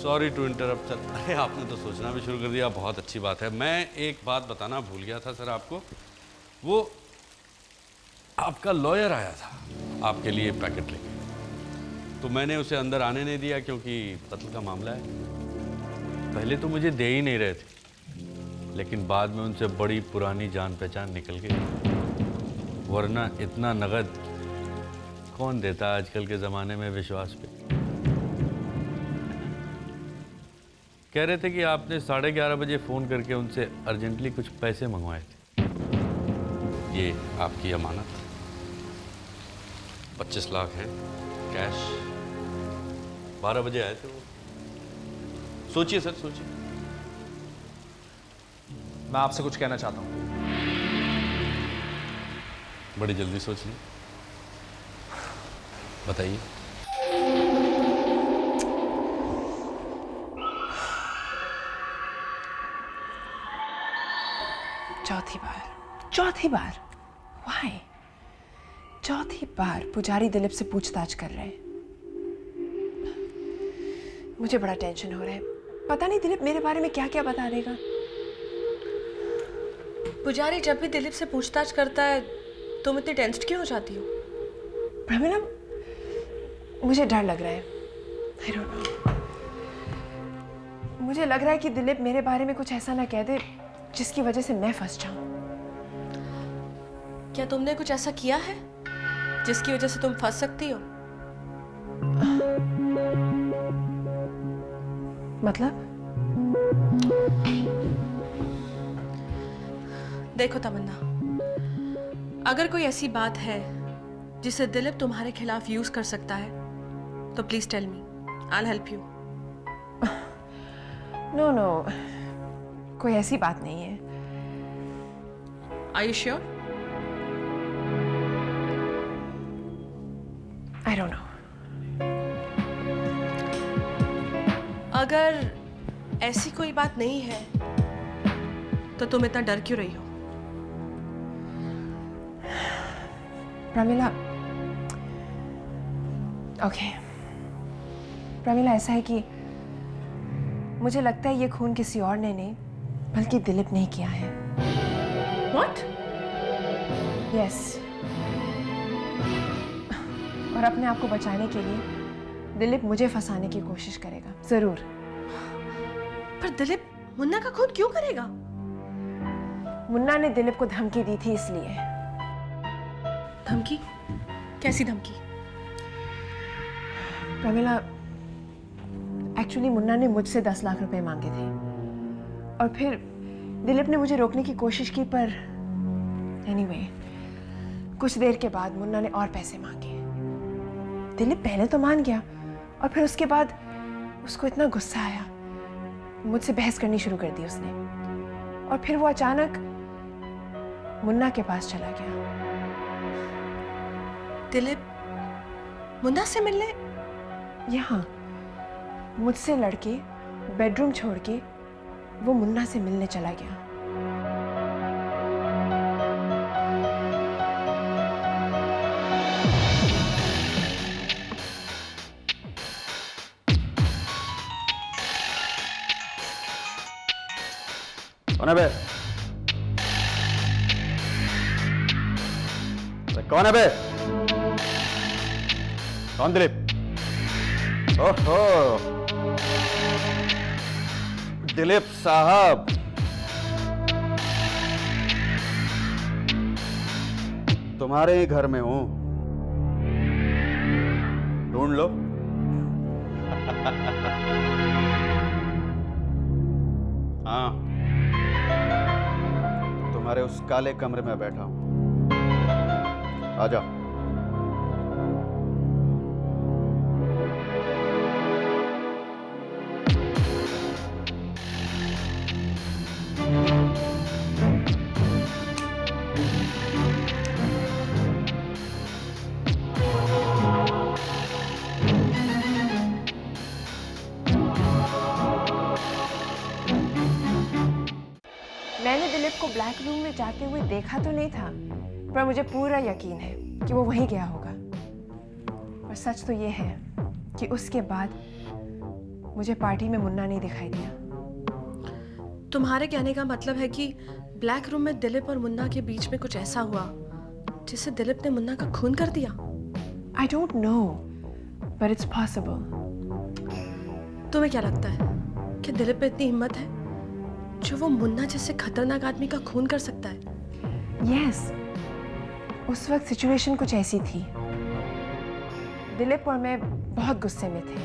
Sorry to interrupt sir. अरे आपने तो सोचना भी शुरू कर दिया, बहुत अच्छी बात है। मैं एक बात बताना भूल गया था सर आपको, वो आपका लॉयर आया था आपके लिए पैकेट लेके, तो मैंने उसे अंदर आने नहीं दिया क्योंकि कत्ल का मामला है। पहले तो मुझे दे ही नहीं रहे थे, लेकिन बाद में उनसे बड़ी पुरानी जान पहचान निकल गई, वरना इतना नगद कौन देता आजकल के ज़माने में विश्वास पे। कह रहे थे कि आपने 11:30 बजे फ़ोन करके उनसे अर्जेंटली कुछ पैसे मंगवाए थे। ये आपकी अमानत 25 लाख है कैश, 12 बजे आए थे वो। सोचिए सर, सोचिए। मैं आपसे कुछ कहना चाहता हूँ। बड़ी जल्दी सोच ली, बताइए। चौथी बार व्हाई? चौथी बार पुजारी दिलीप से पूछताछ कर रहे हैं। मुझे बड़ा टेंशन हो रहा है। पता नहीं दिलीप मेरे बारे में क्या क्या बता देगा। पुजारी जब भी दिलीप से पूछताछ करता है तुम इतनी टेंस्ड क्यों हो जाती हो? प्रमिला, मुझे डर लग रहा है। I don't know. मुझे लग रहा है कि दिलीप मेरे बारे में कुछ ऐसा ना कह दे जिसकी वजह से मैं फंस जाऊं। क्या तुमने कुछ ऐसा किया है जिसकी वजह से तुम फंस सकती हो? मतलब? देखो तमन्ना, अगर कोई ऐसी बात है जिसे दिलीप तुम्हारे खिलाफ यूज कर सकता है तो please tell me, I will help you. No no, कोई ऐसी बात नहीं है। Are you sure? I don't know. अगर ऐसी कोई बात नहीं है तो तुम इतना डर क्यों रही हो? प्रमिला, ओके प्रमिला, ऐसा है कि मुझे लगता है ये खून किसी और ने नहीं बल्कि दिलीप ने किया है। What? यस। और अपने आप को बचाने के लिए दिलीप मुझे फंसाने की कोशिश करेगा, जरूर। पर दिलीप मुन्ना का खून क्यों करेगा? मुन्ना ने दिलीप को धमकी दी थी इसलिए। धमकी? कैसी धमकी? प्रमिला, एक्चुअली मुन्ना ने मुझसे 10 लाख रुपए मांगे थे और फिर दिलीप ने मुझे रोकने की कोशिश की, पर एनीवे, कुछ देर के बाद मुन्ना ने और पैसे मांगे। दिलीप पहले तो मान गया और फिर उसके बाद उसको इतना गुस्सा आया, मुझसे बहस करनी शुरू कर दी उसने। और फिर वो अचानक मुन्ना के पास चला गया। दिलीप मुन्ना से मिलने? यहाँ मुझसे लड़के बेडरूम छोड़ के वो मुन्ना से मिलने चला गया। कौन है बे? कौन है बे? कौन दिलीप? ओहो, दिलीप साहब, तुम्हारे ही घर में हूं, ढूंढ लो। हाँ, तुम्हारे उस काले कमरे में बैठा हूं, आ जाओ। मैंने दिलीप को ब्लैक रूम में जाते हुए देखा तो नहीं था, पर मुझे पूरा यकीन है कि वो वहीं गया होगा। और सच तो ये है कि उसके बाद मुझे पार्टी में मुन्ना नहीं दिखाई दिया। तुम्हारे कहने का मतलब है कि ब्लैक रूम में दिलीप और मुन्ना के बीच में कुछ ऐसा हुआ जिससे दिलीप ने मुन्ना का खून कर दिया? आई don't no but it's possible. तुम्हें क्या लगता है कि दिलीप में इतनी हिम्मत है जो वो मुन्ना जैसे खतरनाक आदमी का खून कर सकता है? यस, उस वक्त सिचुएशन कुछ ऐसी थी। दिलीप और मैं बहुत गुस्से में थे।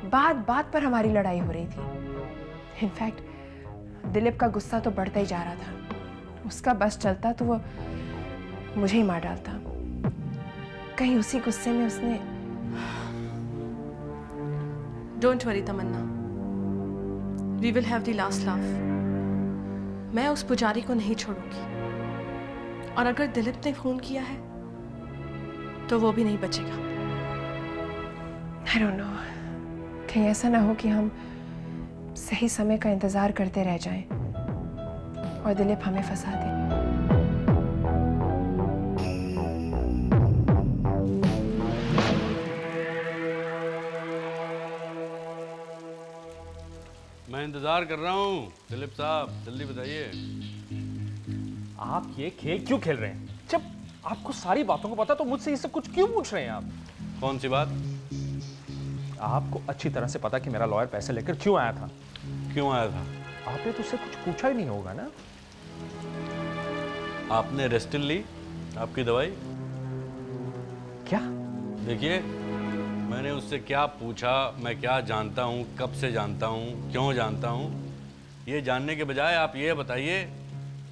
बात बात पर हमारी लड़ाई हो रही थी। इनफैक्ट दिलीप का गुस्सा तो बढ़ता ही जा रहा था। उसका बस चलता तो वो मुझे ही मार डालता। कहीं उसी गुस्से में उसने। Don't worry Tamanna, we will have the last laugh. मैं उस पुजारी को नहीं छोड़ूंगी, और अगर दिलीप ने खून किया है तो वो भी नहीं बचेगा। आई डोंट नो, कहीं ऐसा ना हो कि हम सही समय का इंतजार करते रह जाएं और दिलीप हमें फंसा दे। मैं इंतजार कर रहा हूँ दिलीप साहब, जल्दी बताइए। आप ये खेल क्यों खेल रहे हैं? जब आपको सारी बातों को पता तो मुझसे ये सब कुछ क्यों पूछ रहे हैं आप? कौन सी बात? आपको अच्छी तरह से पता कि मेरा लॉयर पैसे लेकर क्यों आया था। क्यों आया था? आपने तो उससे कुछ पूछा ही नहीं होगा ना? आपने रेस्टिल ली? आपकी दवाई? क्या? देखिए, मैंने उससे क्या पूछा, मैं क्या जानता हूँ, कब से जानता हूँ, क्यों जानता हूँ, ये जानने के बजाय आप ये बताइए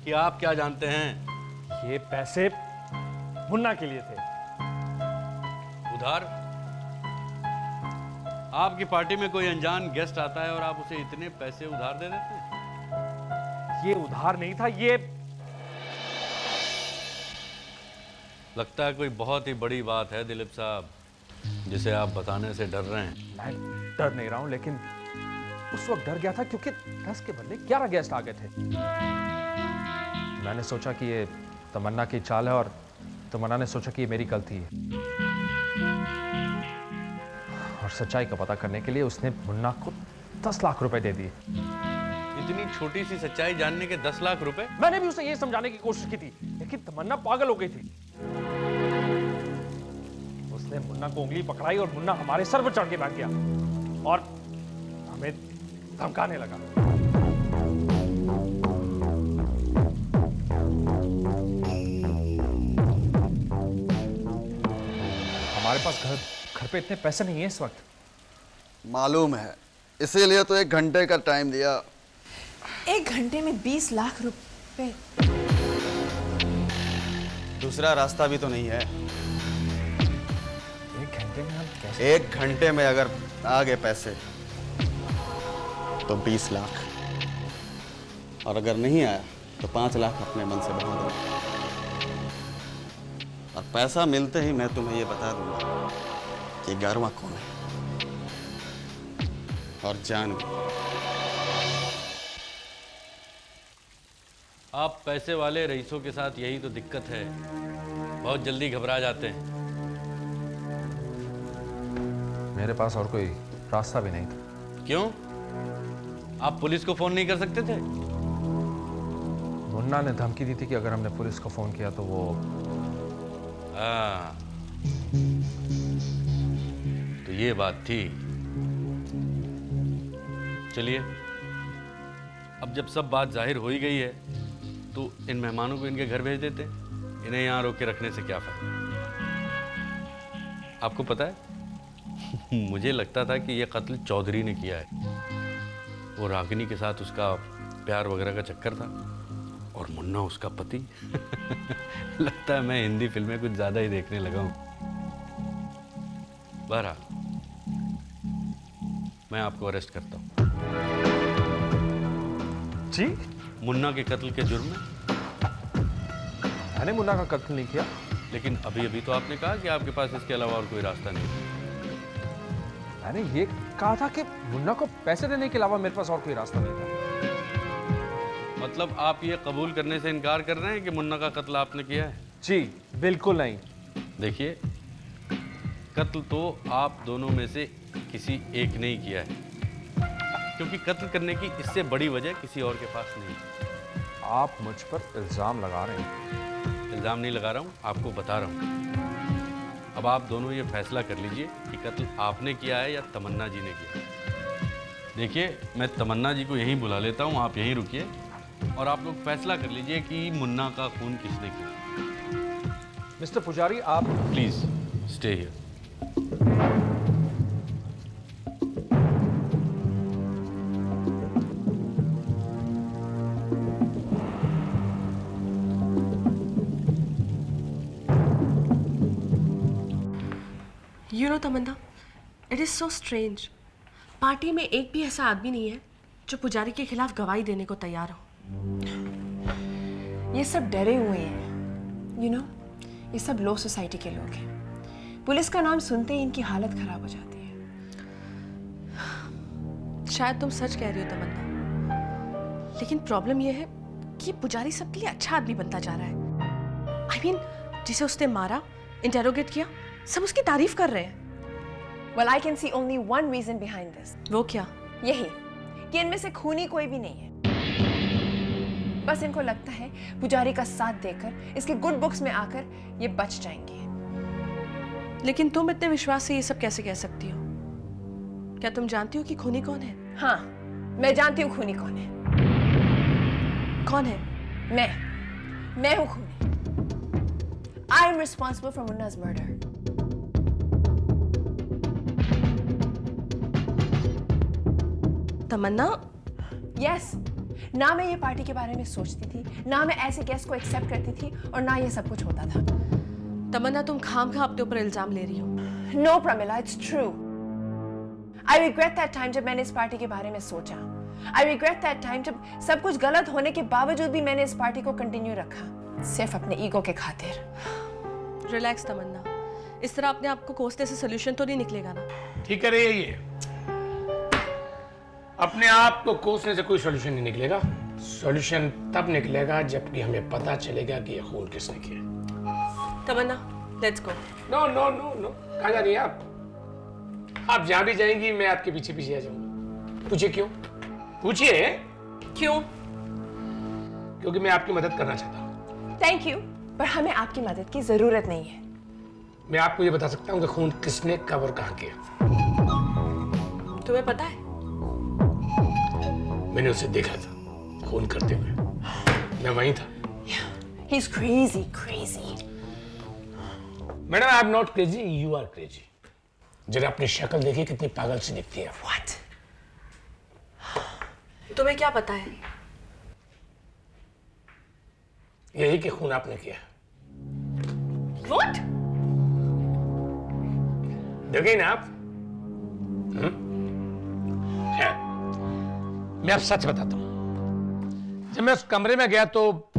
कि आप क्या जानते हैं। ये पैसे मुन्ना के लिए थे। उधार? आपकी पार्टी में कोई अनजान गेस्ट आता है और आप उसे इतने पैसे उधार दे देते हैं? ये उधार नहीं था, ये लगता है कोई बहुत ही बड़ी बात है दिलीप साहब, जिसे आप बताने से डर रहे हैं। मैं डर नहीं रहा हूं, लेकिन उस वक्त डर गया था क्योंकि 10 के बदले 11 गेस्ट आ गए थे। मैंने सोचा कि ये तमन्ना की चाल है और तमन्ना ने सोचा कि ये मेरी गलती है। और सच्चाई का पता करने के लिए उसने मुन्ना को 10 लाख रुपए दे दिए। इतनी छोटी सी सच्चाई जानने के 10 लाख रुपए? मैंने भी उसे ये समझाने की कोशिश की थी, लेकिन तमन्ना पागल हो गई थी। उसने मुन्ना को उंगली पकड़ाई और मुन्ना हमारे सर पर चढ़ के बैठ गया और हमें धमकाने लगा। हमारे पास घर पे इतने पैसे नहीं है इस वक्त। मालूम है, इसीलिए तो 1 घंटे का टाइम दिया। 1 घंटे में 20 लाख रुपए? दूसरा रास्ता भी तो नहीं है। 1 घंटे में हम कैसे? 1 घंटे में अगर आ गए पैसे तो 20 लाख, और अगर नहीं आया तो 5 लाख अपने मन से बढ़ा दो। और पैसा मिलते ही मैं तुम्हें ये बता दूंगा कि गारवा कौन है, और जान भी। आप पैसे वाले रईसों के साथ यही तो दिक्कत है, बहुत जल्दी घबरा जाते हैं। मेरे पास और कोई रास्ता भी नहीं था। क्यों? आप पुलिस को फोन नहीं कर सकते थे? मुन्ना ने धमकी दी थी कि अगर हमने पुलिस को फोन किया तो वो। हाँ, तो ये बात थी। चलिए, अब जब सब बात जाहिर हो ही गई है तो इन मेहमानों को इनके घर भेज देते। इन्हें यहाँ रोक के रखने से क्या फायदा? आपको पता है मुझे लगता था कि यह कत्ल चौधरी ने किया है। वो रागिनी के साथ उसका प्यार वगैरह का चक्कर था और मुन्ना उसका पति। लगता है मैं हिंदी फिल्में कुछ ज्यादा ही देखने लगा हूं। बहरहाल, मैं आपको अरेस्ट करता हूं। जी? मुन्ना के कत्ल के जुर्म में। मैंने मुन्ना का कत्ल नहीं किया। लेकिन अभी अभी तो आपने कहा कि आपके पास इसके अलावा और कोई रास्ता नहीं है। मैंने ये कहा था कि मुन्ना को पैसे देने के अलावा मेरे पास और कोई रास्ता नहीं था। मतलब आप ये कबूल करने से इनकार कर रहे हैं कि मुन्ना का कत्ल आपने किया है? जी बिल्कुल नहीं। देखिए, कत्ल तो आप दोनों में से किसी एक ने ही किया है, क्योंकि कत्ल करने की इससे बड़ी वजह किसी और के पास नहीं है। आप मुझ पर इल्ज़ाम लगा रहे हैं। इल्ज़ाम नहीं लगा रहा हूँ, आपको बता रहा हूँ। अब आप दोनों ये फैसला कर लीजिए कि कत्ल आपने किया है या तमन्ना जी ने किया है। देखिए, मैं तमन्ना जी को यहीं बुला लेता हूँ, आप यहीं रुकिए और आप लोग फैसला कर लीजिए कि मुन्ना का खून किसने किया। मिस्टर पुजारी, आप please stay here. You know Tamanna, it is so strange. Party में एक भी ऐसा आदमी नहीं है जो पुजारी के खिलाफ गवाही देने को तैयार हो। ये सब डरे हुए हैं, यू नो, ये सब लो सोसाइटी के लोग हैं। पुलिस का नाम सुनते ही इनकी हालत खराब हो जाती है। शायद तुम सच कह रही हो तमन्ना, लेकिन प्रॉब्लम यह है कि पुजारी सबके लिए अच्छा आदमी बनता जा रहा है। आई मीन, जिसे उसने मारा, इंटेरोगेट किया, सब उसकी तारीफ कर रहे हैं। Well, I can see only one reason behind this. वो क्या? यही कि इनमें से खूनी कोई भी नहीं है। बस इनको लगता है पुजारी का साथ देकर, इसके गुड बुक्स में आकर ये बच जाएंगे। लेकिन तुम इतने विश्वास से ये सब कैसे कह सकती हो? क्या तुम जानती हो कि खूनी कौन है? हाँ, मैं जानती हूँ खूनी कौन है। कौन है? मैं हूँ खूनी। I am responsible for Munna's murder. Tamannaah, Yes, ना मैं ये पार्टी के बारे में सोचती थी, ना मैं ऐसे गेस्ट को एक्सेप्ट करती थी, और ना ये सब कुछ होता था। तमन्ना, तुम खामखा अपने ऊपर इल्जाम ले रही हो। No, Pramila, it's true. I regret that time जब मैंने इस पार्टी के बारे में सोचा। I regret that time जब सब कुछ गलत होने के बावजूद भी मैंने इस पार्टी को कंटिन्यू रखा, सिर्फ अपने ईगो के खातिर। रिलैक्स तमन्ना, इस तरह अपने आप को कोसने से सोल्यूशन तो नहीं निकलेगा ना। ठीक है रे, ये अपने आप को कोसने से कोई सॉल्यूशन नहीं निकलेगा। सॉल्यूशन तब निकलेगा जबकि हमें पता चलेगा कि ये खून किसने किया। Tamanna, let's go. No no no no, कहाँ जा रही हैं आप? आप जहाँ भी जाएंगी मैं आपके पीछे पीछे आ जाऊंगा। पूछिए क्यों? पूछिए क्यों? क्योंकि मैं आपकी मदद करना चाहता हूँ। Thank you, पर हमें आपकी मदद की जरूरत नहीं है। मैं आपको ये बता सकता हूँ कि खून किसने कब और कहाँ किया। तुम्हें पता है? मैंने उसे देखा था खून करते हुए, मैं वहीं था। He's crazy, crazy. Madam, I am not crazy, you are crazy. जरा अपनी शक्ल देखिए कितनी पागल सी दिखती है। What? तुम्हें क्या पता है? यही कि खून आपने किया। What? डर गई ना आप? खैर, मैं अब सच बताता हूं। जब मैं उस कमरे में गया तो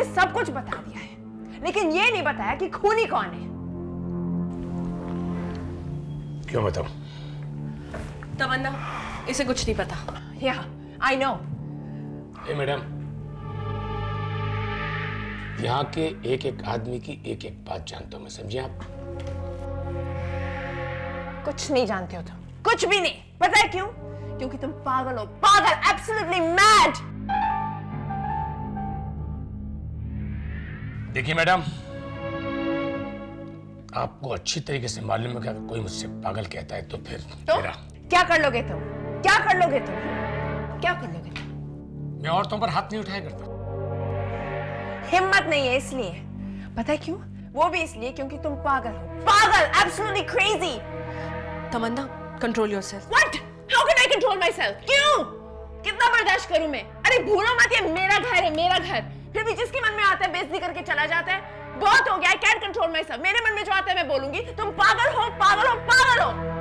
तुमने सब कुछ बता दिया है, लेकिन ये नहीं बताया कि खूनी कौन है। क्यों बताऊं? तमन्ना, इसे कुछ नहीं पता। या आई नो। ए मैडम, यहाँ के एक एक आदमी की एक एक बात जानता हूं मैं, समझे आप? कुछ नहीं जानते हो तुम, कुछ भी नहीं। पता है क्यों? क्योंकि तुम पागल हो, पागल, एब्सोल्युटली मैड। देखिए मैडम, आपको अच्छी तरीके से मालूम है कि अगर कोई मुझसे पागल कहता है तो फिर मेरा क्या कर लोगे तुम? क्या कर लोगे तुम? क्या कर लोगे तुम? मैं औरतों पर हाथ नहीं उठाया करता। हिम्मत नहीं है इसलिए। पता है क्यों? वो भी इसलिए क्योंकि तुम पागल हो, पागल, absolutely crazy. Tamanna, control yourself. What? How can I control myself? क्यों? कितना बर्दाश्त करूं मैं? अरे भूलो मत, ये मेरा घर है, मेरा घर। फिर भी जिसके मन में आता है बेइज्जती करके चला जाता है। बहुत हो गया, I can control my self. मेरे मन में जो आता है मैं बोलूंगी। तुम पागल हो, पागल हो, पागल हो।